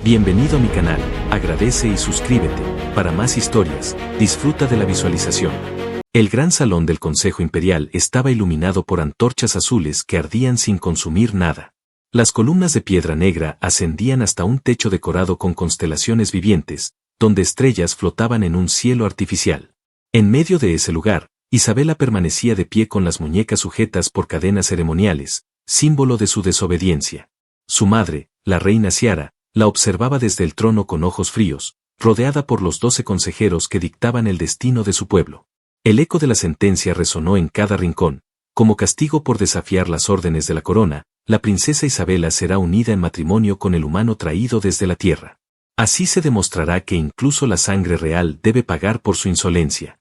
Bienvenido a mi canal, agradece y suscríbete. Para más historias, disfruta de la visualización. El gran salón del Consejo Imperial estaba iluminado por antorchas azules que ardían sin consumir nada. Las columnas de piedra negra ascendían hasta un techo decorado con constelaciones vivientes, donde estrellas flotaban en un cielo artificial. En medio de ese lugar, Isabela permanecía de pie con las muñecas sujetas por cadenas ceremoniales, símbolo de su desobediencia. Su madre, la reina Ciara, la observaba desde el trono con ojos fríos, rodeada por los 12 consejeros que dictaban el destino de su pueblo. El eco de la sentencia resonó en cada rincón. Como castigo por desafiar las órdenes de la corona, la princesa Isabela será unida en matrimonio con el humano traído desde la tierra. Así se demostrará que incluso la sangre real debe pagar por su insolencia.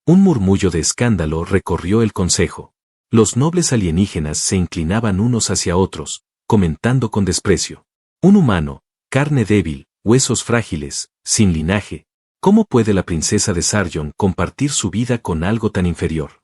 Un murmullo de escándalo recorrió el consejo. Los nobles alienígenas se inclinaban unos hacia otros, comentando con desprecio. Un humano, carne débil, huesos frágiles, sin linaje. ¿Cómo puede la princesa de Sargon compartir su vida con algo tan inferior?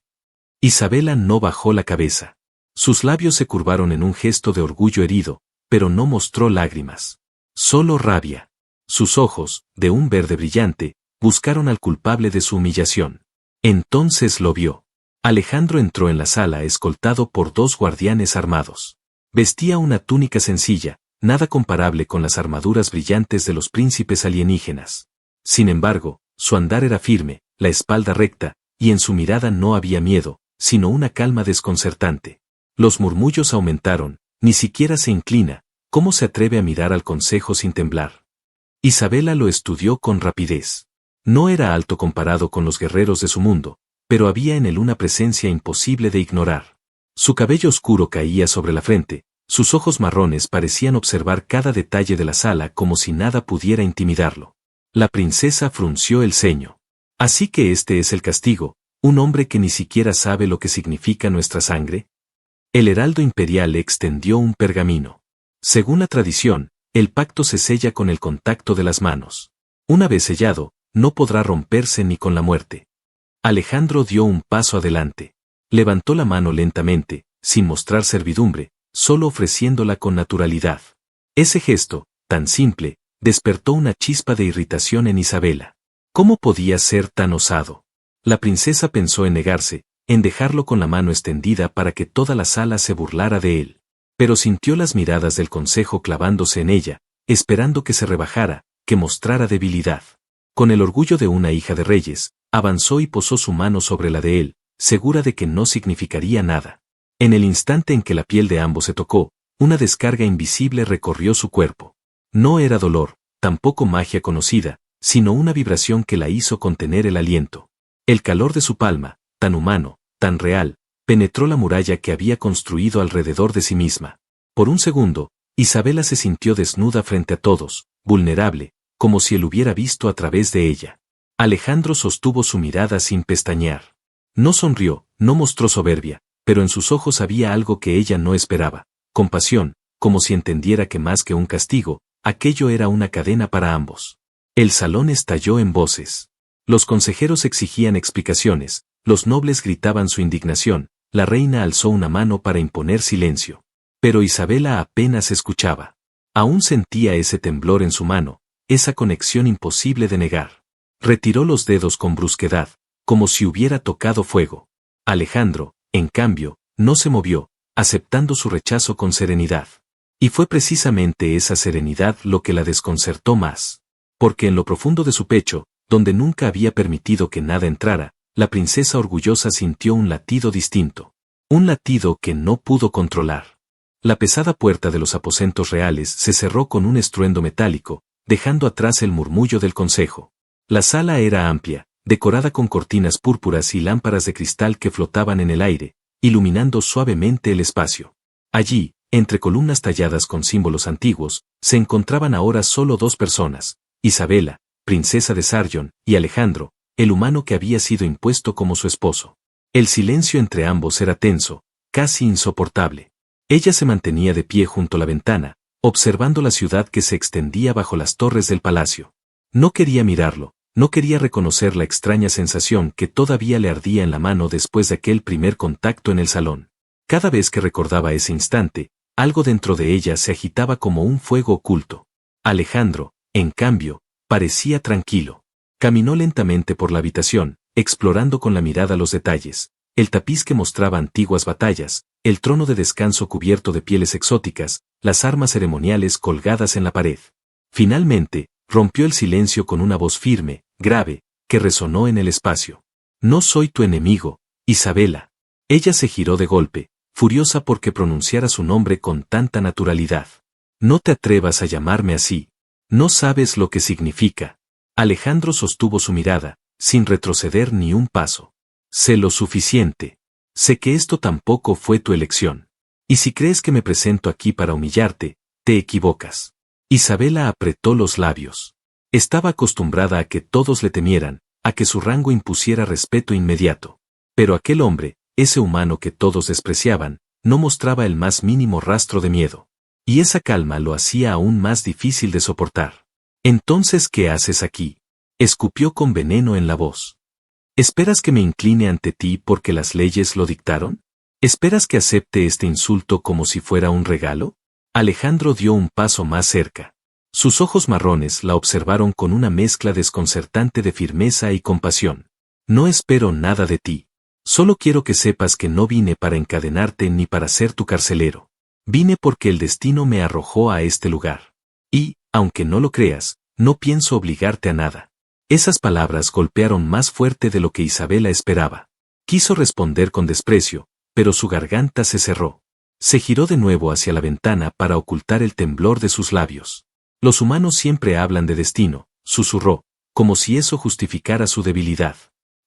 Isabela no bajó la cabeza. Sus labios se curvaron en un gesto de orgullo herido, pero no mostró lágrimas. Solo rabia. Sus ojos, de un verde brillante, buscaron al culpable de su humillación. Entonces lo vio. Alejandro entró en la sala escoltado por 2 guardianes armados. Vestía una túnica sencilla, nada comparable con las armaduras brillantes de los príncipes alienígenas. Sin embargo, su andar era firme, la espalda recta, y en su mirada no había miedo, sino una calma desconcertante. Los murmullos aumentaron, ni siquiera se inclina, ¿cómo se atreve a mirar al consejo sin temblar? Isabela lo estudió con rapidez. No era alto comparado con los guerreros de su mundo, pero había en él una presencia imposible de ignorar. Su cabello oscuro caía sobre la frente, sus ojos marrones parecían observar cada detalle de la sala como si nada pudiera intimidarlo. La princesa frunció el ceño. ¿Así que este es el castigo, un hombre que ni siquiera sabe lo que significa nuestra sangre? El heraldo imperial extendió un pergamino. Según la tradición, el pacto se sella con el contacto de las manos. Una vez sellado, no podrá romperse ni con la muerte. Alejandro dio un paso adelante. Levantó la mano lentamente, sin mostrar servidumbre, solo ofreciéndola con naturalidad. Ese gesto, tan simple, despertó una chispa de irritación en Isabela. ¿Cómo podía ser tan osado? La princesa pensó en negarse, en dejarlo con la mano extendida para que toda la sala se burlara de él. Pero sintió las miradas del consejo clavándose en ella, esperando que se rebajara, que mostrara debilidad. Con el orgullo de una hija de reyes, avanzó y posó su mano sobre la de él, segura de que no significaría nada. En el instante en que la piel de ambos se tocó, una descarga invisible recorrió su cuerpo. No era dolor, tampoco magia conocida, sino una vibración que la hizo contener el aliento. El calor de su palma, tan humano, tan real, penetró la muralla que había construido alrededor de sí misma. Por un segundo, Isabela se sintió desnuda frente a todos, vulnerable, como si él hubiera visto a través de ella. Alejandro sostuvo su mirada sin pestañear. No sonrió, no mostró soberbia, pero en sus ojos había algo que ella no esperaba, compasión, como si entendiera que más que un castigo, aquello era una cadena para ambos. El salón estalló en voces. Los consejeros exigían explicaciones, los nobles gritaban su indignación, la reina alzó una mano para imponer silencio. Pero Isabela apenas escuchaba. Aún sentía ese temblor en su mano, esa conexión imposible de negar. Retiró los dedos con brusquedad, como si hubiera tocado fuego. Alejandro, en cambio, no se movió, aceptando su rechazo con serenidad. Y fue precisamente esa serenidad lo que la desconcertó más. Porque en lo profundo de su pecho, donde nunca había permitido que nada entrara, la princesa orgullosa sintió un latido distinto. Un latido que no pudo controlar. La pesada puerta de los aposentos reales se cerró con un estruendo metálico, dejando atrás el murmullo del consejo. La sala era amplia, decorada con cortinas púrpuras y lámparas de cristal que flotaban en el aire, iluminando suavemente el espacio. Allí, entre columnas talladas con símbolos antiguos, se encontraban ahora solo 2 personas, Isabela, princesa de Sargon, y Alejandro, el humano que había sido impuesto como su esposo. El silencio entre ambos era tenso, casi insoportable. Ella se mantenía de pie junto a la ventana, observando la ciudad que se extendía bajo las torres del palacio. No quería mirarlo, no quería reconocer la extraña sensación que todavía le ardía en la mano después de aquel primer contacto en el salón. Cada vez que recordaba ese instante, algo dentro de ella se agitaba como un fuego oculto. Alejandro, en cambio, parecía tranquilo. Caminó lentamente por la habitación, explorando con la mirada los detalles, el tapiz que mostraba antiguas batallas, el trono de descanso cubierto de pieles exóticas, las armas ceremoniales colgadas en la pared. Finalmente, rompió el silencio con una voz firme, grave, que resonó en el espacio. No soy tu enemigo, Isabela. Ella se giró de golpe, furiosa porque pronunciara su nombre con tanta naturalidad. No te atrevas a llamarme así. No sabes lo que significa. Alejandro sostuvo su mirada, sin retroceder ni un paso. Sé lo suficiente. Sé que esto tampoco fue tu elección. Y si crees que me presento aquí para humillarte, te equivocas. Isabela apretó los labios. Estaba acostumbrada a que todos le temieran, a que su rango impusiera respeto inmediato. Pero aquel hombre, ese humano que todos despreciaban, no mostraba el más mínimo rastro de miedo. Y esa calma lo hacía aún más difícil de soportar. «Entonces, ¿qué haces aquí?», escupió con veneno en la voz. «¿Esperas que me incline ante ti porque las leyes lo dictaron? ¿Esperas que acepte este insulto como si fuera un regalo?». Alejandro dio un paso más cerca. Sus ojos marrones la observaron con una mezcla desconcertante de firmeza y compasión. «No espero nada de ti. Solo quiero que sepas que no vine para encadenarte ni para ser tu carcelero. Vine porque el destino me arrojó a este lugar. Y, aunque no lo creas, no pienso obligarte a nada». Esas palabras golpearon más fuerte de lo que Isabela esperaba. Quiso responder con desprecio, pero su garganta se cerró. Se giró de nuevo hacia la ventana para ocultar el temblor de sus labios. «Los humanos siempre hablan de destino», susurró, como si eso justificara su debilidad.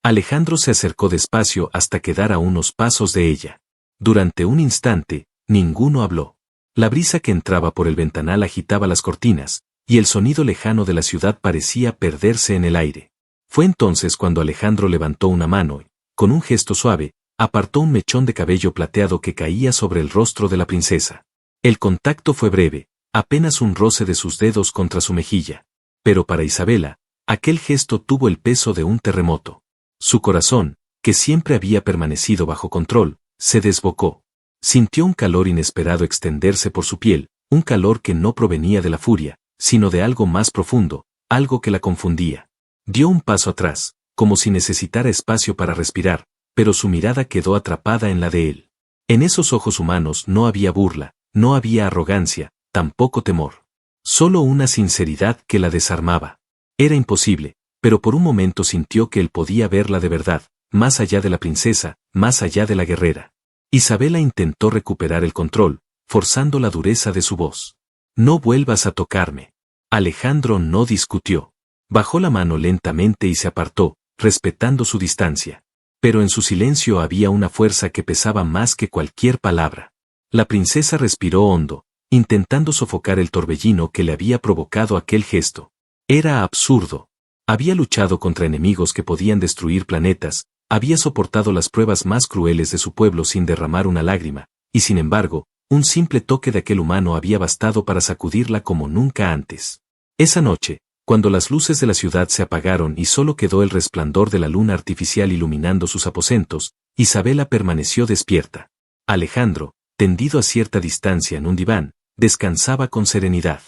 Alejandro se acercó despacio hasta quedar a unos pasos de ella. Durante un instante, ninguno habló. La brisa que entraba por el ventanal agitaba las cortinas, y el sonido lejano de la ciudad parecía perderse en el aire. Fue entonces cuando Alejandro levantó una mano y, con un gesto suave, apartó un mechón de cabello plateado que caía sobre el rostro de la princesa. El contacto fue breve, apenas un roce de sus dedos contra su mejilla. Pero para Isabela, aquel gesto tuvo el peso de un terremoto. Su corazón, que siempre había permanecido bajo control, se desbocó. Sintió un calor inesperado extenderse por su piel, un calor que no provenía de la furia, sino de algo más profundo, algo que la confundía. Dio un paso atrás, como si necesitara espacio para respirar, pero su mirada quedó atrapada en la de él. En esos ojos humanos no había burla, no había arrogancia, tampoco temor. Solo una sinceridad que la desarmaba. Era imposible, pero por un momento sintió que él podía verla de verdad, más allá de la princesa, más allá de la guerrera. Isabela intentó recuperar el control, forzando la dureza de su voz. «No vuelvas a tocarme». Alejandro no discutió. Bajó la mano lentamente y se apartó, respetando su distancia. Pero en su silencio había una fuerza que pesaba más que cualquier palabra. La princesa respiró hondo, intentando sofocar el torbellino que le había provocado aquel gesto. Era absurdo. Había luchado contra enemigos que podían destruir planetas, había soportado las pruebas más crueles de su pueblo sin derramar una lágrima, y sin embargo, un simple toque de aquel humano había bastado para sacudirla como nunca antes. Esa noche, cuando las luces de la ciudad se apagaron y solo quedó el resplandor de la luna artificial iluminando sus aposentos, Isabela permaneció despierta. Alejandro, tendido a cierta distancia en un diván, descansaba con serenidad.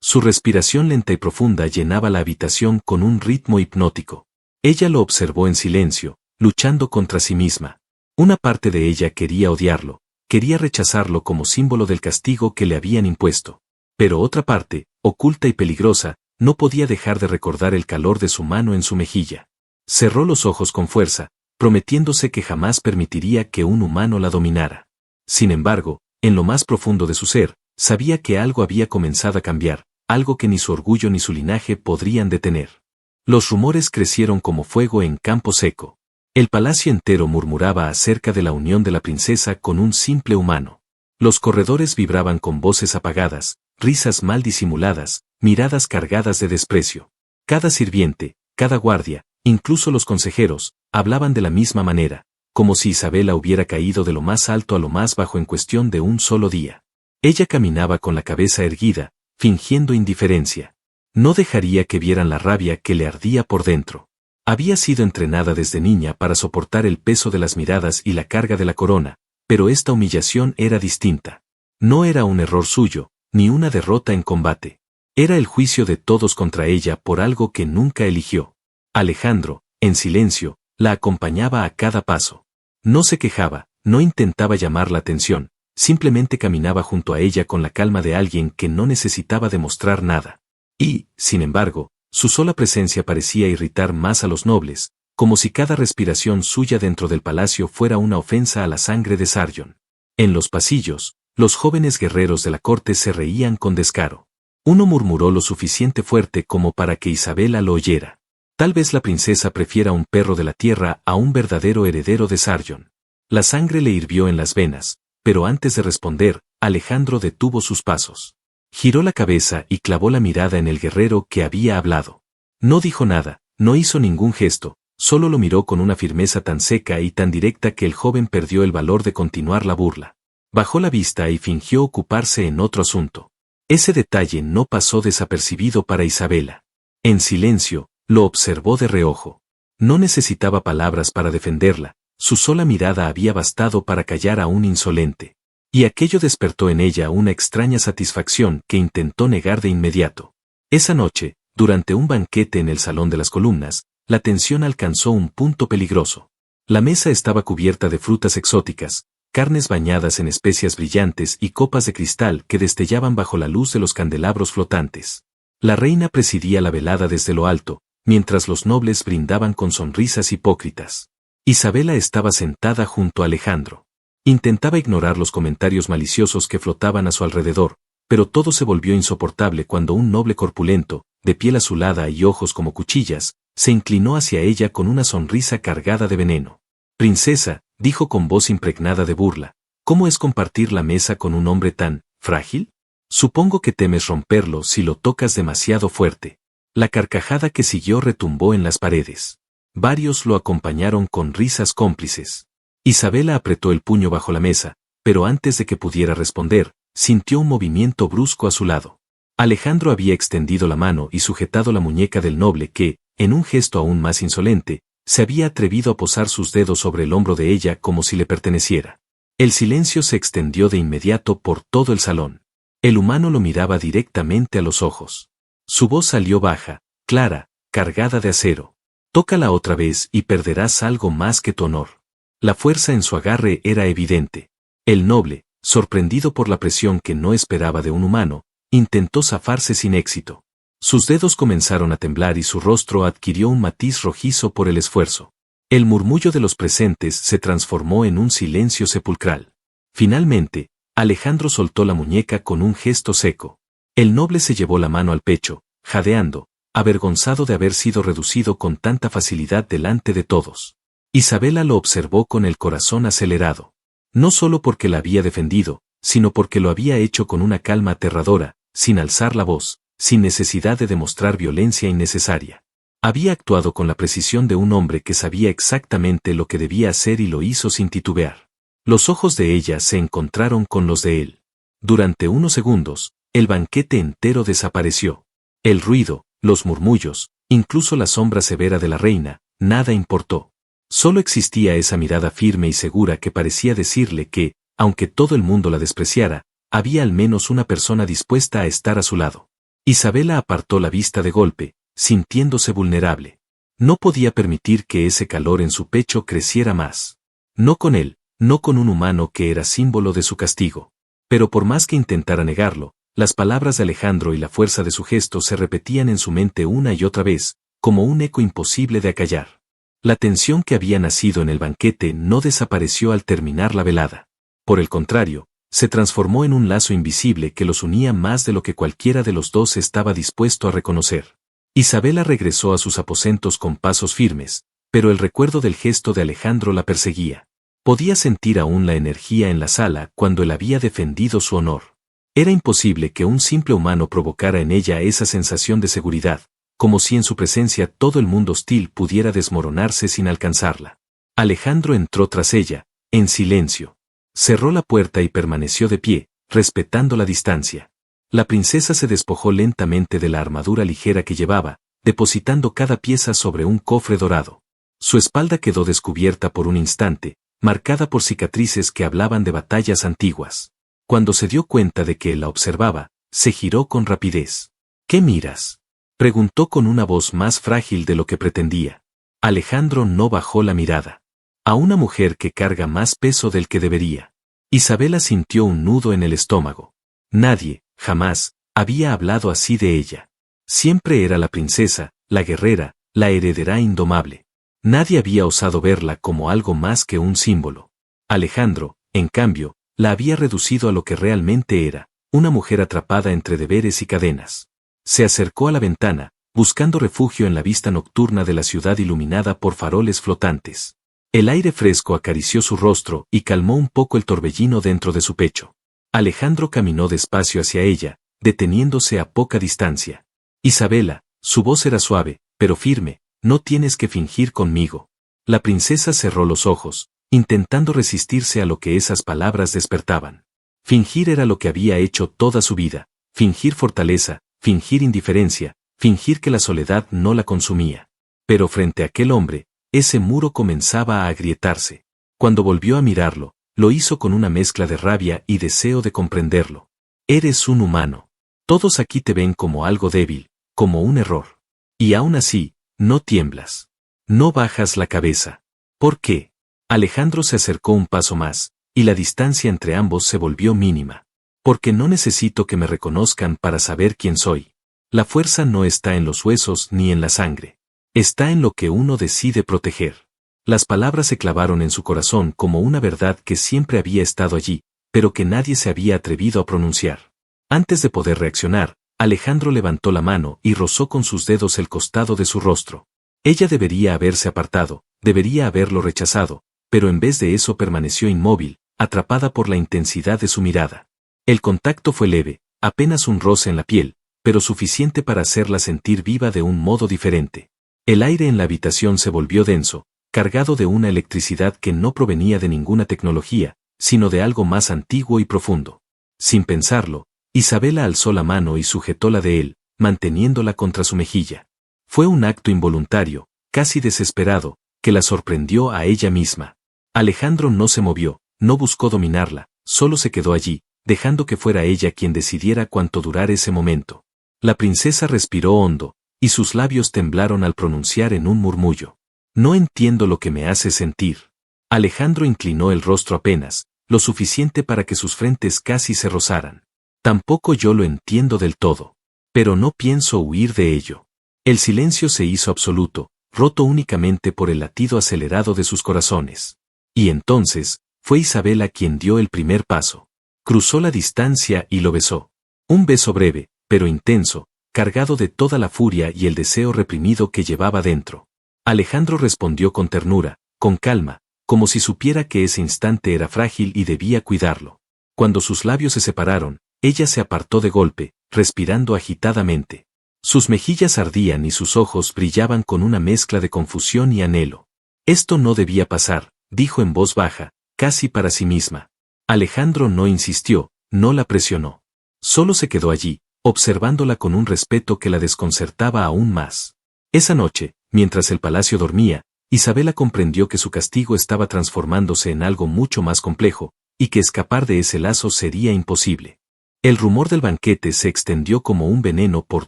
Su respiración lenta y profunda llenaba la habitación con un ritmo hipnótico. Ella lo observó en silencio, luchando contra sí misma. Una parte de ella quería odiarlo, quería rechazarlo como símbolo del castigo que le habían impuesto. Pero otra parte, oculta y peligrosa, no podía dejar de recordar el calor de su mano en su mejilla. Cerró los ojos con fuerza, prometiéndose que jamás permitiría que un humano la dominara. Sin embargo, en lo más profundo de su ser, sabía que algo había comenzado a cambiar, algo que ni su orgullo ni su linaje podrían detener. Los rumores crecieron como fuego en campo seco. El palacio entero murmuraba acerca de la unión de la princesa con un simple humano. Los corredores vibraban con voces apagadas, risas mal disimuladas, miradas cargadas de desprecio. Cada sirviente, cada guardia, incluso los consejeros, hablaban de la misma manera, como si Isabela hubiera caído de lo más alto a lo más bajo en cuestión de un solo día. Ella caminaba con la cabeza erguida, fingiendo indiferencia. No dejaría que vieran la rabia que le ardía por dentro. Había sido entrenada desde niña para soportar el peso de las miradas y la carga de la corona, pero esta humillación era distinta. No era un error suyo, ni una derrota en combate. Era el juicio de todos contra ella por algo que nunca eligió. Alejandro, en silencio, la acompañaba a cada paso. No se quejaba, no intentaba llamar la atención, simplemente caminaba junto a ella con la calma de alguien que no necesitaba demostrar nada. Y, sin embargo, su sola presencia parecía irritar más a los nobles, como si cada respiración suya dentro del palacio fuera una ofensa a la sangre de Sargon. En los pasillos, los jóvenes guerreros de la corte se reían con descaro. Uno murmuró lo suficiente fuerte como para que Isabela lo oyera. Tal vez la princesa prefiera un perro de la tierra a un verdadero heredero de Sargon. La sangre le hirvió en las venas, pero antes de responder, Alejandro detuvo sus pasos. Giró la cabeza y clavó la mirada en el guerrero que había hablado. No dijo nada, no hizo ningún gesto, solo lo miró con una firmeza tan seca y tan directa que el joven perdió el valor de continuar la burla. Bajó la vista y fingió ocuparse en otro asunto. Ese detalle no pasó desapercibido para Isabela. En silencio, lo observó de reojo. No necesitaba palabras para defenderla, su sola mirada había bastado para callar a un insolente. Y aquello despertó en ella una extraña satisfacción que intentó negar de inmediato. Esa noche, durante un banquete en el Salón de las Columnas, la tensión alcanzó un punto peligroso. La mesa estaba cubierta de frutas exóticas, carnes bañadas en especias brillantes y copas de cristal que destellaban bajo la luz de los candelabros flotantes. La reina presidía la velada desde lo alto, mientras los nobles brindaban con sonrisas hipócritas. Isabela estaba sentada junto a Alejandro. Intentaba ignorar los comentarios maliciosos que flotaban a su alrededor, pero todo se volvió insoportable cuando un noble corpulento, de piel azulada y ojos como cuchillas, se inclinó hacia ella con una sonrisa cargada de veneno. «Princesa», dijo con voz impregnada de burla, «¿cómo es compartir la mesa con un hombre tan frágil? Supongo que temes romperlo si lo tocas demasiado fuerte». La carcajada que siguió retumbó en las paredes. Varios lo acompañaron con risas cómplices. Isabela apretó el puño bajo la mesa, pero antes de que pudiera responder, sintió un movimiento brusco a su lado. Alejandro había extendido la mano y sujetado la muñeca del noble que, en un gesto aún más insolente, se había atrevido a posar sus dedos sobre el hombro de ella como si le perteneciera. El silencio se extendió de inmediato por todo el salón. El humano lo miraba directamente a los ojos. Su voz salió baja, clara, cargada de acero. «Tócala otra vez y perderás algo más que tu honor». La fuerza en su agarre era evidente. El noble, sorprendido por la presión que no esperaba de un humano, intentó zafarse sin éxito. Sus dedos comenzaron a temblar y su rostro adquirió un matiz rojizo por el esfuerzo. El murmullo de los presentes se transformó en un silencio sepulcral. Finalmente, Alejandro soltó la muñeca con un gesto seco. El noble se llevó la mano al pecho, jadeando, avergonzado de haber sido reducido con tanta facilidad delante de todos. Isabela lo observó con el corazón acelerado. No solo porque la había defendido, sino porque lo había hecho con una calma aterradora, sin alzar la voz, sin necesidad de demostrar violencia innecesaria. Había actuado con la precisión de un hombre que sabía exactamente lo que debía hacer y lo hizo sin titubear. Los ojos de ella se encontraron con los de él. Durante unos segundos, el banquete entero desapareció. El ruido, los murmullos, incluso la sombra severa de la reina, nada importó. Solo existía esa mirada firme y segura que parecía decirle que, aunque todo el mundo la despreciara, había al menos una persona dispuesta a estar a su lado. Isabela apartó la vista de golpe, sintiéndose vulnerable. No podía permitir que ese calor en su pecho creciera más. No con él, no con un humano que era símbolo de su castigo. Pero por más que intentara negarlo, las palabras de Alejandro y la fuerza de su gesto se repetían en su mente una y otra vez, como un eco imposible de acallar. La tensión que había nacido en el banquete no desapareció al terminar la velada. Por el contrario, se transformó en un lazo invisible que los unía más de lo que cualquiera de los dos estaba dispuesto a reconocer. Isabela regresó a sus aposentos con pasos firmes, pero el recuerdo del gesto de Alejandro la perseguía. Podía sentir aún la energía en la sala cuando él había defendido su honor. Era imposible que un simple humano provocara en ella esa sensación de seguridad, como si en su presencia todo el mundo hostil pudiera desmoronarse sin alcanzarla. Alejandro entró tras ella, en silencio. Cerró la puerta y permaneció de pie, respetando la distancia. La princesa se despojó lentamente de la armadura ligera que llevaba, depositando cada pieza sobre un cofre dorado. Su espalda quedó descubierta por un instante, marcada por cicatrices que hablaban de batallas antiguas. Cuando se dio cuenta de que él la observaba, se giró con rapidez. ¿Qué miras?, preguntó con una voz más frágil de lo que pretendía. Alejandro no bajó la mirada. A una mujer que carga más peso del que debería. Isabela sintió un nudo en el estómago. Nadie, jamás, había hablado así de ella. Siempre era la princesa, la guerrera, la heredera indomable. Nadie había osado verla como algo más que un símbolo. Alejandro, en cambio, la había reducido a lo que realmente era, una mujer atrapada entre deberes y cadenas. Se acercó a la ventana, buscando refugio en la vista nocturna de la ciudad iluminada por faroles flotantes. El aire fresco acarició su rostro y calmó un poco el torbellino dentro de su pecho. Alejandro caminó despacio hacia ella, deteniéndose a poca distancia. Isabela, su voz era suave, pero firme, no tienes que fingir conmigo. La princesa cerró los ojos, intentando resistirse a lo que esas palabras despertaban. Fingir era lo que había hecho toda su vida, fingir fortaleza, fingir indiferencia, fingir que la soledad no la consumía. Pero frente a aquel hombre, ese muro comenzaba a agrietarse. Cuando volvió a mirarlo, lo hizo con una mezcla de rabia y deseo de comprenderlo. Eres un humano. Todos aquí te ven como algo débil, como un error. Y aún así, no tiemblas. No bajas la cabeza. ¿Por qué? Alejandro se acercó un paso más, y la distancia entre ambos se volvió mínima. Porque no necesito que me reconozcan para saber quién soy. La fuerza no está en los huesos ni en la sangre. Está en lo que uno decide proteger. Las palabras se clavaron en su corazón como una verdad que siempre había estado allí, pero que nadie se había atrevido a pronunciar. Antes de poder reaccionar, Alejandro levantó la mano y rozó con sus dedos el costado de su rostro. Ella debería haberse apartado, debería haberlo rechazado, pero en vez de eso permaneció inmóvil, atrapada por la intensidad de su mirada. El contacto fue leve, apenas un roce en la piel, pero suficiente para hacerla sentir viva de un modo diferente. El aire en la habitación se volvió denso, cargado de una electricidad que no provenía de ninguna tecnología, sino de algo más antiguo y profundo. Sin pensarlo, Isabela alzó la mano y sujetó la de él, manteniéndola contra su mejilla. Fue un acto involuntario, casi desesperado, que la sorprendió a ella misma. Alejandro no se movió, no buscó dominarla, solo se quedó allí, dejando que fuera ella quien decidiera cuánto durar ese momento. La princesa respiró hondo, y sus labios temblaron al pronunciar en un murmullo. No entiendo lo que me hace sentir. Alejandro inclinó el rostro apenas, lo suficiente para que sus frentes casi se rozaran. Tampoco yo lo entiendo del todo. Pero no pienso huir de ello. El silencio se hizo absoluto, roto únicamente por el latido acelerado de sus corazones. Y entonces, fue Isabela quien dio el primer paso. Cruzó la distancia y lo besó. Un beso breve, pero intenso, cargado de toda la furia y el deseo reprimido que llevaba dentro. Alejandro respondió con ternura, con calma, como si supiera que ese instante era frágil y debía cuidarlo. Cuando sus labios se separaron, ella se apartó de golpe, respirando agitadamente. Sus mejillas ardían y sus ojos brillaban con una mezcla de confusión y anhelo. Esto no debía pasar, dijo en voz baja, casi para sí misma. Alejandro no insistió, no la presionó. Solo se quedó allí, observándola con un respeto que la desconcertaba aún más. Esa noche, mientras el palacio dormía, Isabela comprendió que su castigo estaba transformándose en algo mucho más complejo, y que escapar de ese lazo sería imposible. El rumor del banquete se extendió como un veneno por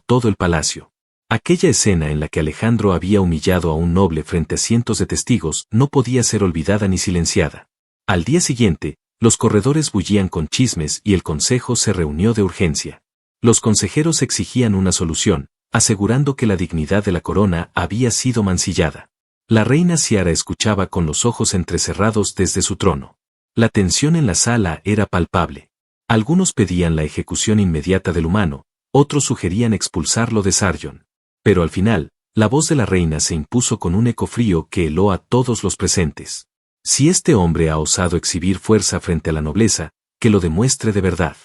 todo el palacio. Aquella escena en la que Alejandro había humillado a un noble frente a cientos de testigos no podía ser olvidada ni silenciada. Al día siguiente, los corredores bullían con chismes y el consejo se reunió de urgencia. Los consejeros exigían una solución, asegurando que la dignidad de la corona había sido mancillada. La reina Ciara escuchaba con los ojos entrecerrados desde su trono. La tensión en la sala era palpable. Algunos pedían la ejecución inmediata del humano, otros sugerían expulsarlo de Sargon. Pero al final, la voz de la reina se impuso con un eco frío que heló a todos los presentes. Si este hombre ha osado exhibir fuerza frente a la nobleza, que lo demuestre de verdad.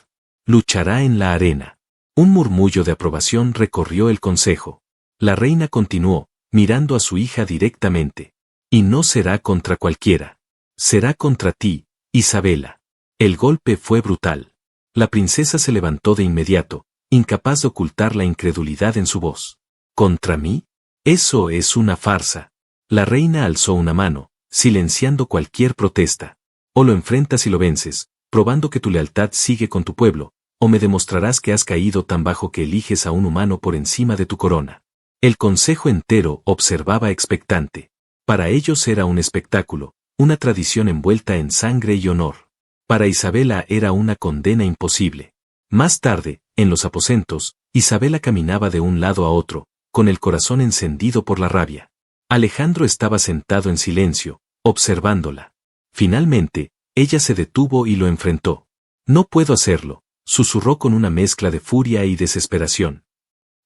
Luchará en la arena. Un murmullo de aprobación recorrió el consejo. La reina continuó, mirando a su hija directamente. Y no será contra cualquiera. Será contra ti, Isabela. El golpe fue brutal. La princesa se levantó de inmediato, incapaz de ocultar la incredulidad en su voz. ¿Contra mí? Eso es una farsa. La reina alzó una mano, silenciando cualquier protesta. O lo enfrentas y lo vences, probando que tu lealtad sigue con tu pueblo, o me demostrarás que has caído tan bajo que eliges a un humano por encima de tu corona. El consejo entero observaba expectante. Para ellos era un espectáculo, una tradición envuelta en sangre y honor. Para Isabela era una condena imposible. Más tarde, en los aposentos, Isabela caminaba de un lado a otro, con el corazón encendido por la rabia. Alejandro estaba sentado en silencio, observándola. Finalmente, ella se detuvo y lo enfrentó. No puedo hacerlo, susurró con una mezcla de furia y desesperación.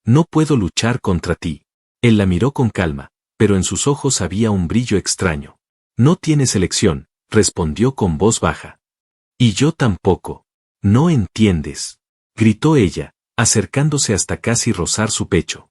No puedo luchar contra ti. Él la miró con calma, pero en sus ojos había un brillo extraño. No tienes elección, respondió con voz baja. Y yo tampoco. No entiendes, gritó ella, acercándose hasta casi rozar su pecho.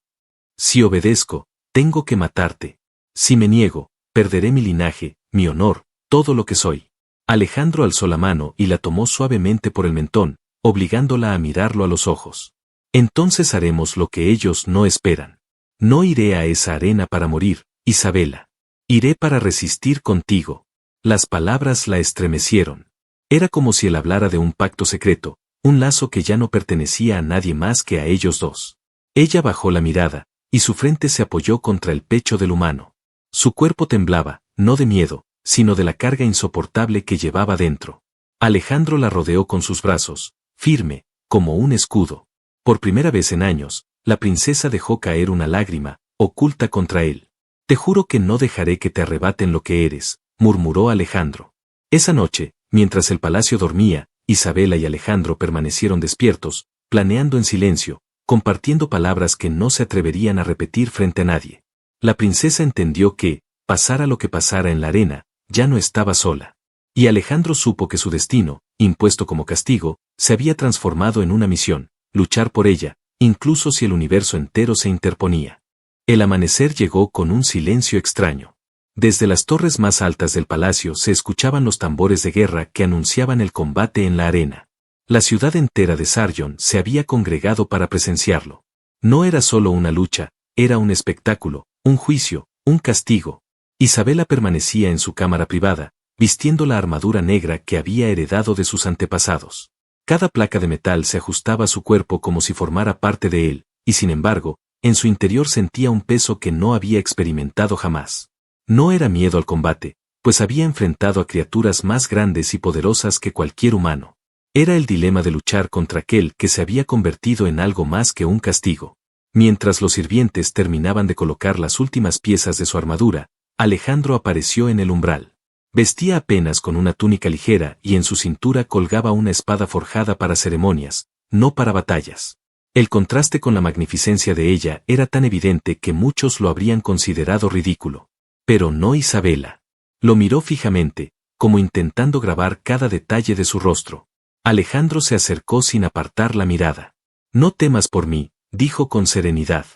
Si obedezco, tengo que matarte. Si me niego, perderé mi linaje, mi honor, todo lo que soy. Alejandro alzó la mano y la tomó suavemente por el mentón, obligándola a mirarlo a los ojos. Entonces haremos lo que ellos no esperan. No iré a esa arena para morir, Isabela. Iré para resistir contigo. Las palabras la estremecieron. Era como si él hablara de un pacto secreto, un lazo que ya no pertenecía a nadie más que a ellos dos. Ella bajó la mirada, y su frente se apoyó contra el pecho del humano. Su cuerpo temblaba, no de miedo, sino de la carga insoportable que llevaba dentro. Alejandro la rodeó con sus brazos, firme, como un escudo. Por primera vez en años, la princesa dejó caer una lágrima, oculta contra él. Te juro que no dejaré que te arrebaten lo que eres, murmuró Alejandro. Esa noche, mientras el palacio dormía, Isabela y Alejandro permanecieron despiertos, planeando en silencio, compartiendo palabras que no se atreverían a repetir frente a nadie. La princesa entendió que, pasara lo que pasara en la arena, ya no estaba sola. Y Alejandro supo que su destino, impuesto como castigo, se había transformado en una misión, luchar por ella, incluso si el universo entero se interponía. El amanecer llegó con un silencio extraño. Desde las torres más altas del palacio se escuchaban los tambores de guerra que anunciaban el combate en la arena. La ciudad entera de Sargon se había congregado para presenciarlo. No era solo una lucha, era un espectáculo, un juicio, un castigo. Isabela permanecía en su cámara privada, vistiendo la armadura negra que había heredado de sus antepasados. Cada placa de metal se ajustaba a su cuerpo como si formara parte de él, y sin embargo, en su interior sentía un peso que no había experimentado jamás. No era miedo al combate, pues había enfrentado a criaturas más grandes y poderosas que cualquier humano. Era el dilema de luchar contra aquel que se había convertido en algo más que un castigo. Mientras los sirvientes terminaban de colocar las últimas piezas de su armadura, Alejandro apareció en el umbral. Vestía apenas con una túnica ligera y en su cintura colgaba una espada forjada para ceremonias, no para batallas. El contraste con la magnificencia de ella era tan evidente que muchos lo habrían considerado ridículo. Pero no Isabela. Lo miró fijamente, como intentando grabar cada detalle de su rostro. Alejandro se acercó sin apartar la mirada. No temas por mí, dijo con serenidad.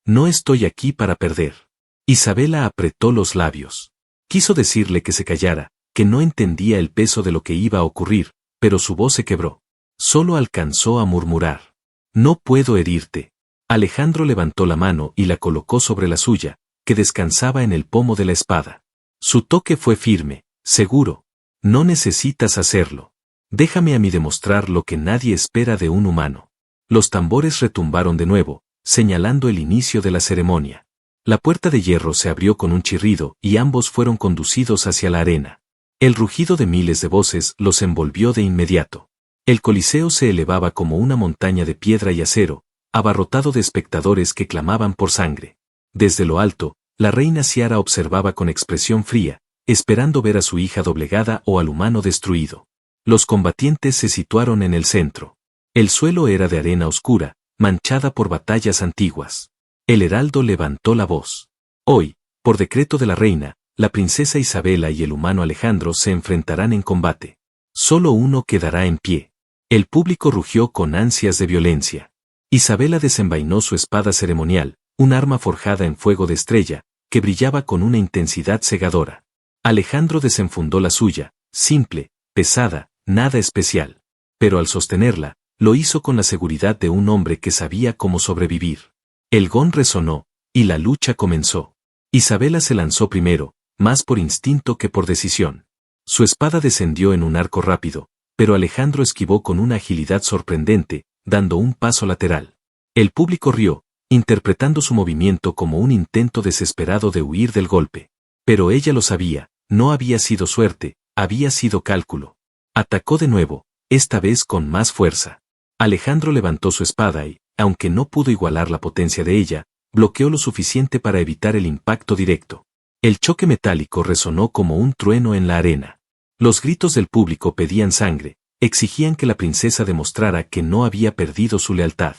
No estoy aquí para perder. Isabela apretó los labios. Quiso decirle que se callara, que no entendía el peso de lo que iba a ocurrir, pero su voz se quebró. Solo alcanzó a murmurar. No puedo herirte. Alejandro levantó la mano y la colocó sobre la suya, que descansaba en el pomo de la espada. Su toque fue firme, seguro. No necesitas hacerlo. Déjame a mí demostrar lo que nadie espera de un humano. Los tambores retumbaron de nuevo, señalando el inicio de la ceremonia. La puerta de hierro se abrió con un chirrido y ambos fueron conducidos hacia la arena. El rugido de miles de voces los envolvió de inmediato. El coliseo se elevaba como una montaña de piedra y acero, abarrotado de espectadores que clamaban por sangre. Desde lo alto, la reina Ciara observaba con expresión fría, esperando ver a su hija doblegada o al humano destruido. Los combatientes se situaron en el centro. El suelo era de arena oscura, manchada por batallas antiguas. El heraldo levantó la voz. Hoy, por decreto de la reina, la princesa Isabela y el humano Alejandro se enfrentarán en combate. Solo uno quedará en pie. El público rugió con ansias de violencia. Isabela desenvainó su espada ceremonial, un arma forjada en fuego de estrella, que brillaba con una intensidad cegadora. Alejandro desenfundó la suya, simple, pesada, nada especial. Pero al sostenerla, lo hizo con la seguridad de un hombre que sabía cómo sobrevivir. El gong resonó, y la lucha comenzó. Isabela se lanzó primero, más por instinto que por decisión. Su espada descendió en un arco rápido, pero Alejandro esquivó con una agilidad sorprendente, dando un paso lateral. El público rió, interpretando su movimiento como un intento desesperado de huir del golpe. Pero ella lo sabía, no había sido suerte, había sido cálculo. Atacó de nuevo, esta vez con más fuerza. Alejandro levantó su espada y, aunque no pudo igualar la potencia de ella, bloqueó lo suficiente para evitar el impacto directo. El choque metálico resonó como un trueno en la arena. Los gritos del público pedían sangre, exigían que la princesa demostrara que no había perdido su lealtad.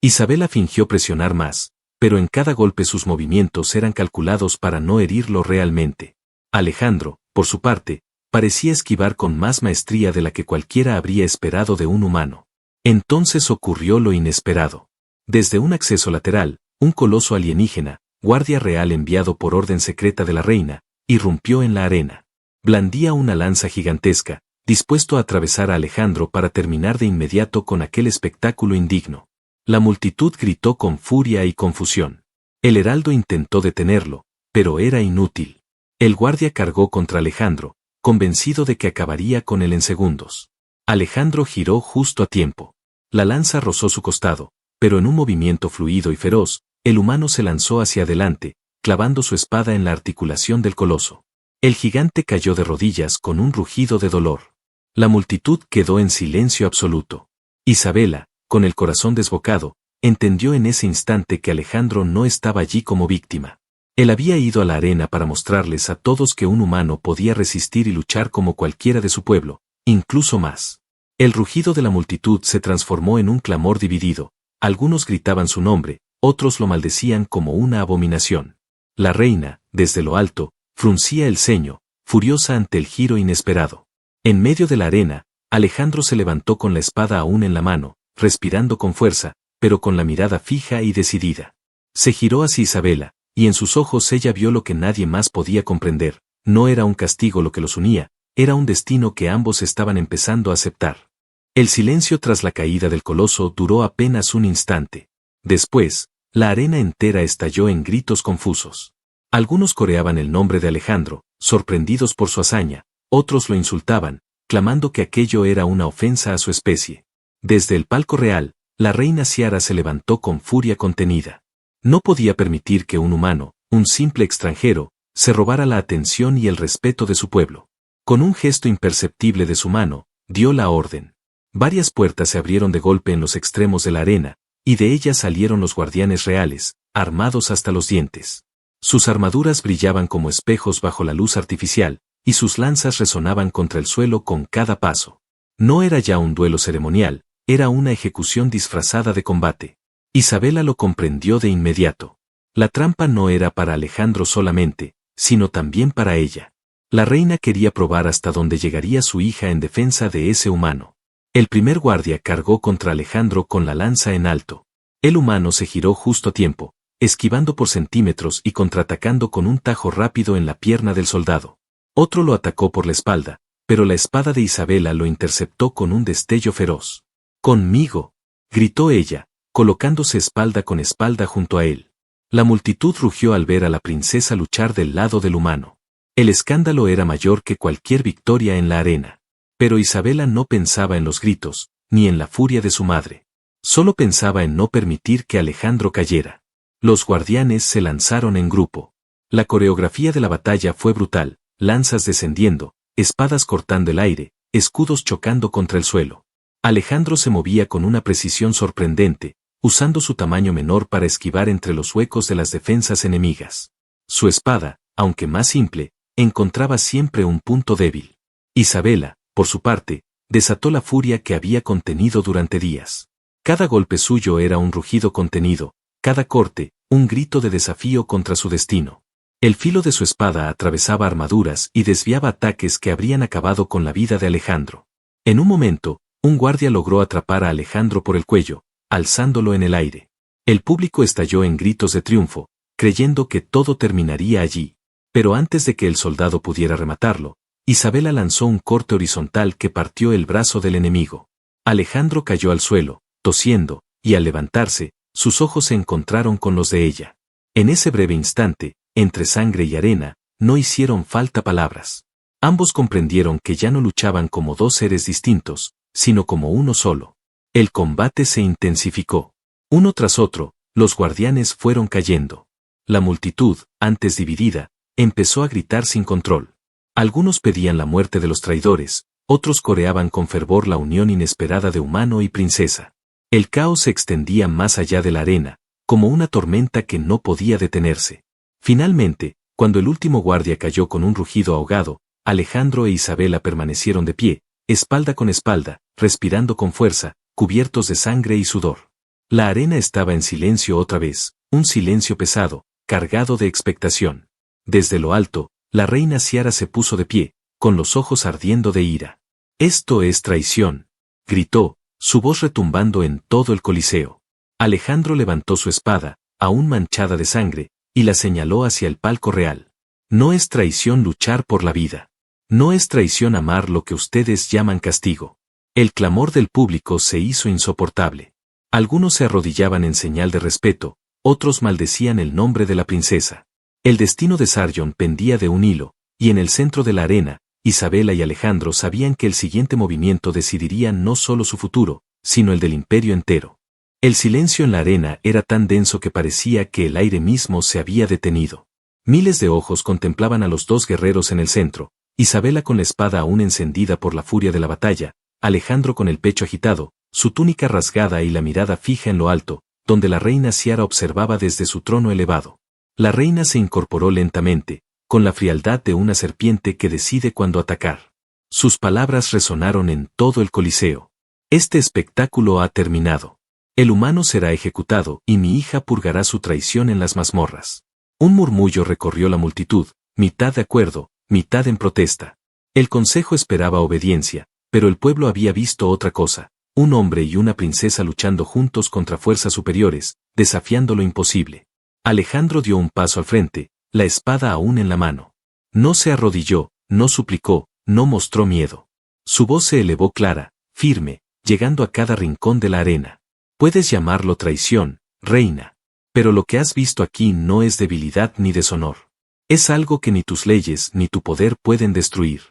Isabela fingió presionar más, pero en cada golpe sus movimientos eran calculados para no herirlo realmente. Alejandro, por su parte, parecía esquivar con más maestría de la que cualquiera habría esperado de un humano. Entonces ocurrió lo inesperado. Desde un acceso lateral, un coloso alienígena, guardia real enviado por orden secreta de la reina, irrumpió en la arena. Blandía una lanza gigantesca, dispuesto a atravesar a Alejandro para terminar de inmediato con aquel espectáculo indigno. La multitud gritó con furia y confusión. El heraldo intentó detenerlo, pero era inútil. El guardia cargó contra Alejandro, convencido de que acabaría con él en segundos. Alejandro giró justo a tiempo. La lanza rozó su costado, pero en un movimiento fluido y feroz, el humano se lanzó hacia adelante, clavando su espada en la articulación del coloso. El gigante cayó de rodillas con un rugido de dolor. La multitud quedó en silencio absoluto. Isabela, con el corazón desbocado, entendió en ese instante que Alejandro no estaba allí como víctima. Él había ido a la arena para mostrarles a todos que un humano podía resistir y luchar como cualquiera de su pueblo, incluso más. El rugido de la multitud se transformó en un clamor dividido, algunos gritaban su nombre, otros lo maldecían como una abominación. La reina, desde lo alto, fruncía el ceño, furiosa ante el giro inesperado. En medio de la arena, Alejandro se levantó con la espada aún en la mano, respirando con fuerza, pero con la mirada fija y decidida. Se giró hacia Isabela, y en sus ojos ella vio lo que nadie más podía comprender. No era un castigo lo que los unía, era un destino que ambos estaban empezando a aceptar. El silencio tras la caída del coloso duró apenas un instante. Después, la arena entera estalló en gritos confusos. Algunos coreaban el nombre de Alejandro, sorprendidos por su hazaña, otros lo insultaban, clamando que aquello era una ofensa a su especie. Desde el palco real, la reina Ciara se levantó con furia contenida. No podía permitir que un humano, un simple extranjero, se robara la atención y el respeto de su pueblo. Con un gesto imperceptible de su mano, dio la orden. Varias puertas se abrieron de golpe en los extremos de la arena, y de ellas salieron los guardianes reales, armados hasta los dientes. Sus armaduras brillaban como espejos bajo la luz artificial, y sus lanzas resonaban contra el suelo con cada paso. No era ya un duelo ceremonial, era una ejecución disfrazada de combate. Isabela lo comprendió de inmediato. La trampa no era para Alejandro solamente, sino también para ella. La reina quería probar hasta dónde llegaría su hija en defensa de ese humano. El primer guardia cargó contra Alejandro con la lanza en alto. El humano se giró justo a tiempo, esquivando por centímetros y contraatacando con un tajo rápido en la pierna del soldado. Otro lo atacó por la espalda, pero la espada de Isabela lo interceptó con un destello feroz. «¡Conmigo!», gritó ella, colocándose espalda con espalda junto a él. La multitud rugió al ver a la princesa luchar del lado del humano. El escándalo era mayor que cualquier victoria en la arena. Pero Isabela no pensaba en los gritos, ni en la furia de su madre. Solo pensaba en no permitir que Alejandro cayera. Los guardianes se lanzaron en grupo. La coreografía de la batalla fue brutal, lanzas descendiendo, espadas cortando el aire, escudos chocando contra el suelo. Alejandro se movía con una precisión sorprendente, usando su tamaño menor para esquivar entre los huecos de las defensas enemigas. Su espada, aunque más simple, encontraba siempre un punto débil. Isabela, por su parte, desató la furia que había contenido durante días. Cada golpe suyo era un rugido contenido, cada corte, un grito de desafío contra su destino. El filo de su espada atravesaba armaduras y desviaba ataques que habrían acabado con la vida de Alejandro. En un momento, un guardia logró atrapar a Alejandro por el cuello, alzándolo en el aire. El público estalló en gritos de triunfo, creyendo que todo terminaría allí. Pero antes de que el soldado pudiera rematarlo, Isabela lanzó un corte horizontal que partió el brazo del enemigo. Alejandro cayó al suelo, tosiendo, y al levantarse, sus ojos se encontraron con los de ella. En ese breve instante, entre sangre y arena, no hicieron falta palabras. Ambos comprendieron que ya no luchaban como dos seres distintos, sino como uno solo. El combate se intensificó. Uno tras otro, los guardianes fueron cayendo. La multitud, antes dividida, empezó a gritar sin control. Algunos pedían la muerte de los traidores, otros coreaban con fervor la unión inesperada de humano y princesa. El caos se extendía más allá de la arena, como una tormenta que no podía detenerse. Finalmente, cuando el último guardia cayó con un rugido ahogado, Alejandro e Isabela permanecieron de pie, espalda con espalda, respirando con fuerza, cubiertos de sangre y sudor. La arena estaba en silencio otra vez, un silencio pesado, cargado de expectación. Desde lo alto, la reina Ciara se puso de pie, con los ojos ardiendo de ira. «Esto es traición», gritó, su voz retumbando en todo el Coliseo. Alejandro levantó su espada, aún manchada de sangre, y la señaló hacia el palco real. «No es traición luchar por la vida. No es traición amar lo que ustedes llaman castigo». El clamor del público se hizo insoportable. Algunos se arrodillaban en señal de respeto, otros maldecían el nombre de la princesa. El destino de Sargon pendía de un hilo, y en el centro de la arena, Isabela y Alejandro sabían que el siguiente movimiento decidiría no solo su futuro, sino el del imperio entero. El silencio en la arena era tan denso que parecía que el aire mismo se había detenido. Miles de ojos contemplaban a los dos guerreros en el centro, Isabela con la espada aún encendida por la furia de la batalla, Alejandro con el pecho agitado, su túnica rasgada y la mirada fija en lo alto, donde la reina Ciara observaba desde su trono elevado. La reina se incorporó lentamente, con la frialdad de una serpiente que decide cuándo atacar. Sus palabras resonaron en todo el Coliseo. «Este espectáculo ha terminado. El humano será ejecutado y mi hija purgará su traición en las mazmorras». Un murmullo recorrió la multitud, mitad de acuerdo, mitad en protesta. El consejo esperaba obediencia, pero el pueblo había visto otra cosa, un hombre y una princesa luchando juntos contra fuerzas superiores, desafiando lo imposible. Alejandro dio un paso al frente, la espada aún en la mano. No se arrodilló, no suplicó, no mostró miedo. Su voz se elevó clara, firme, llegando a cada rincón de la arena. «Puedes llamarlo traición, reina. Pero lo que has visto aquí no es debilidad ni deshonor. Es algo que ni tus leyes ni tu poder pueden destruir.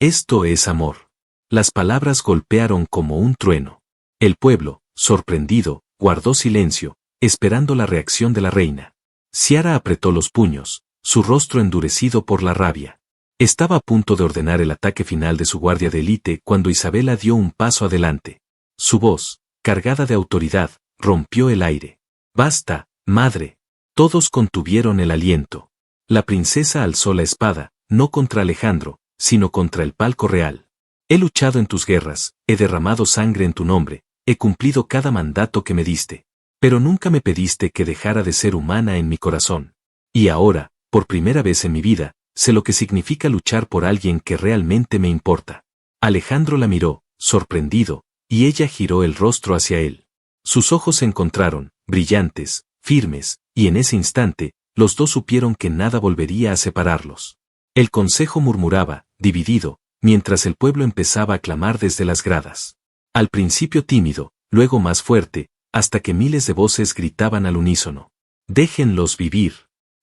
Esto es amor». Las palabras golpearon como un trueno. El pueblo, sorprendido, guardó silencio, esperando la reacción de la reina. Ciara apretó los puños, su rostro endurecido por la rabia. Estaba a punto de ordenar el ataque final de su guardia de élite cuando Isabela dio un paso adelante. Su voz, cargada de autoridad, rompió el aire. «Basta, madre». Todos contuvieron el aliento. La princesa alzó la espada, no contra Alejandro, sino contra el palco real. «He luchado en tus guerras, he derramado sangre en tu nombre, he cumplido cada mandato que me diste. Pero nunca me pediste que dejara de ser humana en mi corazón. Y ahora, por primera vez en mi vida, sé lo que significa luchar por alguien que realmente me importa». Alejandro la miró, sorprendido, y ella giró el rostro hacia él. Sus ojos se encontraron, brillantes, firmes, y en ese instante, los dos supieron que nada volvería a separarlos. El consejo murmuraba, dividido, mientras el pueblo empezaba a clamar desde las gradas. Al principio tímido, luego más fuerte, hasta que miles de voces gritaban al unísono. «Déjenlos vivir.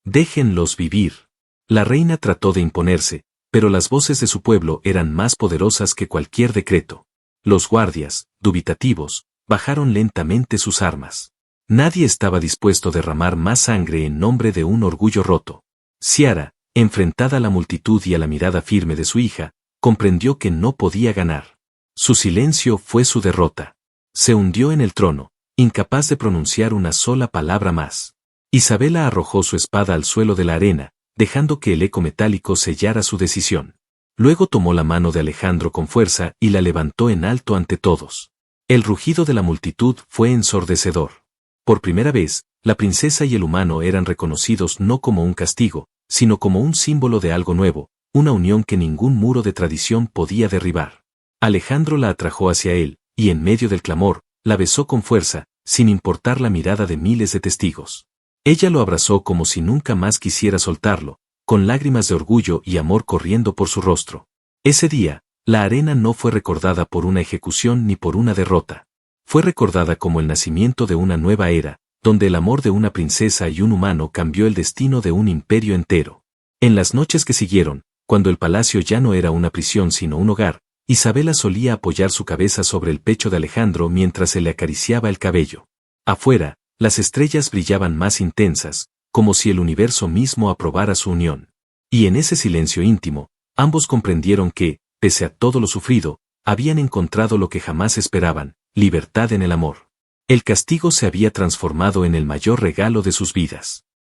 Déjenlos vivir». La reina trató de imponerse, pero las voces de su pueblo eran más poderosas que cualquier decreto. Los guardias, dubitativos, bajaron lentamente sus armas. Nadie estaba dispuesto a derramar más sangre en nombre de un orgullo roto. Ciara, enfrentada a la multitud y a la mirada firme de su hija, comprendió que no podía ganar. Su silencio fue su derrota. Se hundió en el trono, incapaz de pronunciar una sola palabra más. Isabela arrojó su espada al suelo de la arena, dejando que el eco metálico sellara su decisión. Luego tomó la mano de Alejandro con fuerza y la levantó en alto ante todos. El rugido de la multitud fue ensordecedor. Por primera vez, la princesa y el humano eran reconocidos no como un castigo, sino como un símbolo de algo nuevo, una unión que ningún muro de tradición podía derribar. Alejandro la atrajo hacia él, y en medio del clamor, la besó con fuerza, sin importar la mirada de miles de testigos. Ella lo abrazó como si nunca más quisiera soltarlo, con lágrimas de orgullo y amor corriendo por su rostro. Ese día, la arena no fue recordada por una ejecución ni por una derrota. Fue recordada como el nacimiento de una nueva era, donde el amor de una princesa y un humano cambió el destino de un imperio entero. En las noches que siguieron, Cuando el palacio ya no era una prisión sino un hogar, Isabela solía apoyar su cabeza sobre el pecho de Alejandro mientras se le acariciaba el cabello. Afuera, las estrellas brillaban más intensas, como si el universo mismo aprobara su unión. Y en ese silencio íntimo, ambos comprendieron que, pese a todo lo sufrido, habían encontrado lo que jamás esperaban, libertad en el amor. El castigo se había transformado en el mayor regalo de sus vidas.